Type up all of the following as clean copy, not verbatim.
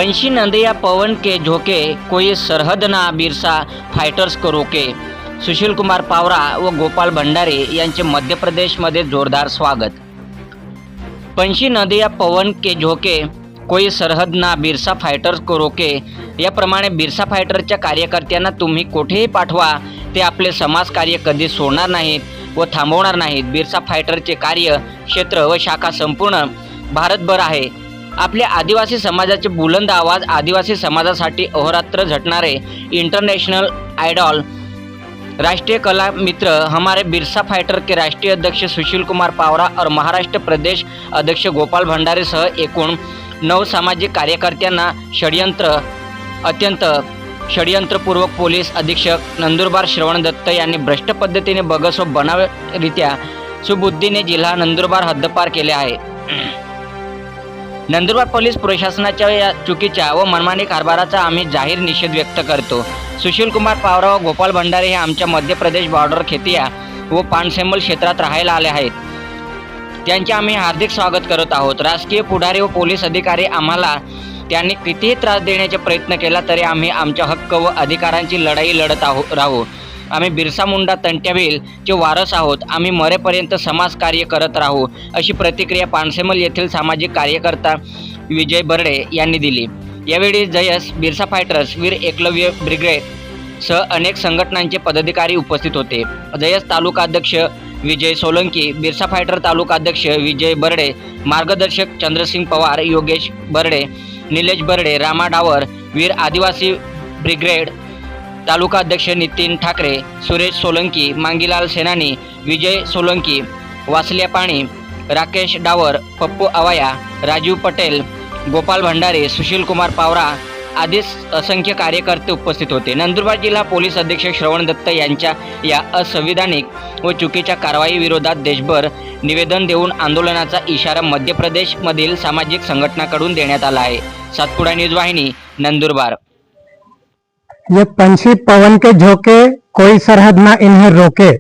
पंछी नदिया पवन के झोंके, कोई सरहद ना बिरसा फायटर्स को रोके. सुशील कुमार पावरा व गोपाल भंडारे यांचे मध्य प्रदेशमध्ये जोरदार स्वागत. पंछी नदिया पवन के झोंके, कोई सरहद ना बिरसा फायटर्स को रोके. याप्रमाणे बिरसा फायटरच्या कार्यकर्त्यांना तुम्ही कुठेही पाठवा, ते आपले समाजकार्य कधी सोडणार नाहीत व थांबवणार नाहीत. बिरसा फायटरचे कार्य क्षेत्र व शाखा संपूर्ण भारतभर आहे. आपल्या आदिवासी समाजाचे बुलंद आवाज, आदिवासी समाजासाठी अहोरात्र झटणारे इंटरनेशनल आइडल, राष्ट्रीय कला मित्र हमारे बिरसा फाइटर के राष्ट्रीय अध्यक्ष सुशील कुमार पावरा और महाराष्ट्र प्रदेश अध्यक्ष गोपाल भंडारे सह एकूण 9 सामाजिक कार्यकर्त्यांना अत्यंत षडयंत्रपूर्वक पोलीस अधीक्षक नंदुरबार श्रवण दत्त यांनी भ्रष्ट पद्धतीने बगस व बनावटीरित्या सुबुद्धीने जिल्हा नंदुरबार हद्दपार केले आहे. नंदुरबार पोलीस प्रशासनाच्या या चुकीच्या व मनमानी कारभाराचा आम्ही जाहीर निषेध व्यक्त करतो. सुशील कुमार पावरा व गोपाल भंडारे हे आमच्या मध्य प्रदेश बॉर्डर खेतिया व पानसेंबल क्षेत्रात राहायला आले आहेत. त्यांचे आम्ही हार्दिक स्वागत करत आहोत. राजकीय पुढारी व पोलीस अधिकारी आम्हाला त्यांनी कितीही त्रास देण्याचा प्रयत्न केला तरी आम्ही आमच्या हक्क व अधिकारांची लढाई लढत राहू. आम्ही बिरसा मुंडा तंट्याविलचे वारस आहोत. आम्ही मरेपर्यंत समाजकार्य करत राहू, अशी प्रतिक्रिया पानसेमल येथील सामाजिक कार्यकर्ता विजय बर्डे यांनी दिली. यावेळी जयस बिरसा फायटर्स, वीर एकलव्य ब्रिगेड सह अनेक संघटनांचे पदाधिकारी उपस्थित होते. जयस तालुका अध्यक्ष विजय सोलंकी, बिरसा फायटर तालुका अध्यक्ष विजय बर्डे, मार्गदर्शक चंद्रसिंग पवार, योगेश बर्डे, निलेश बर्डे, रामा डावर, वीर आदिवासी ब्रिगेड तालुका अध्यक्ष नितीन ठाकरे, सुरेश सोलंकी, मांगीलाल सेनानी, विजय सोलंकी, वासल्या पाणी, राकेश डावर, पप्पू अवाया, राजीव पटेल, गोपाल भंडारे, सुशील कुमार पावरा आदी असंख्य कार्यकर्ते उपस्थित होते. नंदुरबार जिल्हा पोलीस अधीक्षक श्रवण दत्त यांच्या या असंविधानिक व चुकीच्या कारवाई विरोधात देशभर निवेदन देऊन आंदोलनाचा इशारा मध्य प्रदेशमधील सामाजिक संघटनांकडून देण्यात आला आहे. सातपुडा न्यूज वाहिनी, नंदुरबार. ये पंछी पवन के झोंके, कोई सरहद ना इन्हें रोके.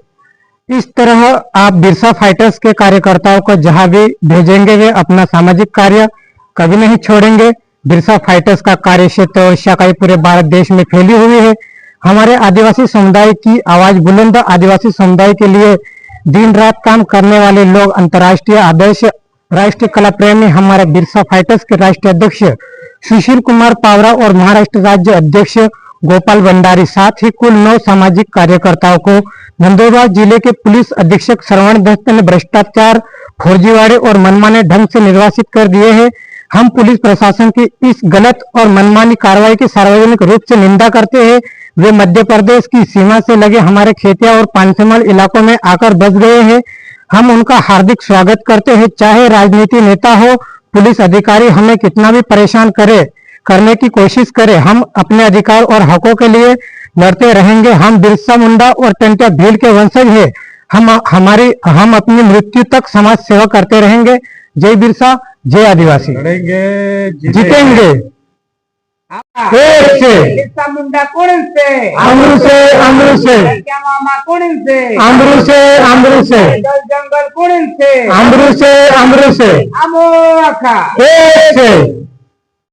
इस तरह आप बिरसा फाइटर्स के कार्यकर्ताओं को जहां भी भेजेंगे वे अपना सामाजिक कार्य कभी नहीं छोड़ेंगे. बिरसा फाइटर्स का कार्य क्षेत्र और शाखाएं पूरे भारत देश में फैली हुई है. हमारे आदिवासी समुदाय की आवाज बुलंद, आदिवासी समुदाय के लिए दिन रात काम करने वाले लोग, अंतर्राष्ट्रीय आदर्श राष्ट्रीय कला प्रेमी हमारे बिरसा फाइटर्स के राष्ट्रीय अध्यक्ष सुशील कुमार पावरा और महाराष्ट्र राज्य अध्यक्ष गोपाल भंडारी, साथ ही कुल 9 सामाजिक कार्यकर्ताओं को नंदुरबार जिले के पुलिस अधीक्षक श्रवण दत्त ने भ्रष्टाचार, फर्जीवाड़े और मनमाने ढंग से निर्वासित कर दिए हैं. हम पुलिस प्रशासन की इस गलत और मनमानी कार्रवाई की सार्वजनिक रूप से निंदा करते हैं. वे मध्य प्रदेश की सीमा से लगे हमारे खेतिया और पानसेमल इलाकों में आकर बस गए हैं. हम उनका हार्दिक स्वागत करते हैं. चाहे राजनीति नेता हो, पुलिस अधिकारी हमें कितना भी परेशान करने की कोशिश करे, हम अपने अधिकार और हकों के लिए लड़ते रहेंगे. हम बिरसा मुंडा और टंट्या भील के वंशज हैं. हम अपनी मृत्यु तक समाज सेवा करते रहेंगे. जय बिरसा, जय आदिवासी. जीतेंगे बिरसा मुंडा कुड़िल से, अमरू से, क्या मामा कुड़िल से, अमरू से, जंगल कुड़िल से, अमरू से, अमो अखा.